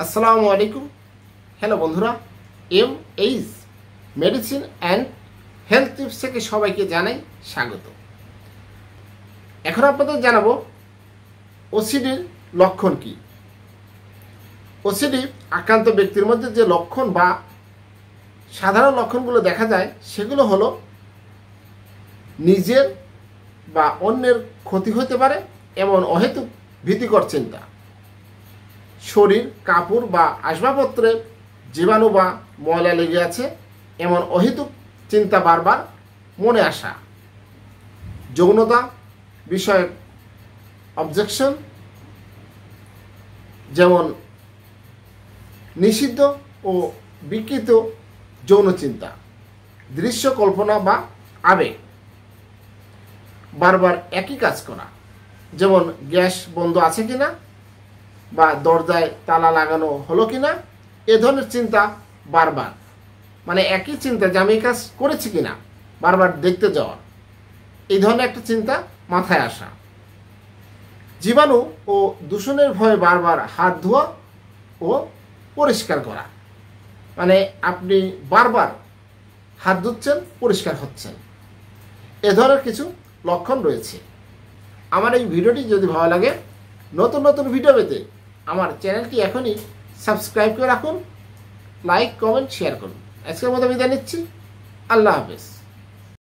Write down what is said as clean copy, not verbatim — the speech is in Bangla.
আসসালামু আলাইকুম। হ্যালো বন্ধুরা, H medicine and health tips থেকে সবাইকে জানাই স্বাগত। এখন আপনাদের জানাবো ওসিডির লক্ষণ কি। ওসিডি আক্রান্ত ব্যক্তির মধ্যে যে লক্ষণ বা সাধারণ লক্ষণগুলো দেখা যায় সেগুলো হলো নিজের বা অন্যের ক্ষতি হতে পারে এমন অহেতুক ভীতিকর চিন্তা, শরীর, কাপড় বা আসবাবপত্রে জীবাণু বা ময়লা লেগে আছে এমন অহেতুক চিন্তা বারবার মনে আসা, যৌনতা বিষয়ক অবজেকশন যেমন নিষিদ্ধ ও বিকৃত যৌন চিন্তা, দৃশ্য কল্পনা বা আবেগ, বারবার একই কাজ করা যেমন গ্যাস বন্ধ আছে কিনা বা দরজায় তালা লাগানো হলো কিনা, এ ধরনের চিন্তা বারবার, মানে একই চিন্তা যে আমি এই কাজ করেছি কিনা বারবার দেখতে যাওয়া, এই ধরনের একটা চিন্তা মাথায় আসা, জীবাণু ও দূষণের ভয়ে বারবার হাত ধোয়া ও পরিষ্কার করা, মানে আপনি বারবার হাত ধুচ্ছেন, পরিষ্কার হচ্ছেন, এ ধরনের কিছু লক্ষণ রয়েছে। আমার এই ভিডিওটি যদি ভালো লাগে, নতুন নতুন ভিডিও পেতে আমার চ্যানেলটি এখনই সাবস্ক্রাইব করে রাখুন, লাইক, কমেন্ট, শেয়ার করুন। আজকের মতো বিদায় নিচ্ছি। আল্লাহ হাফেজ।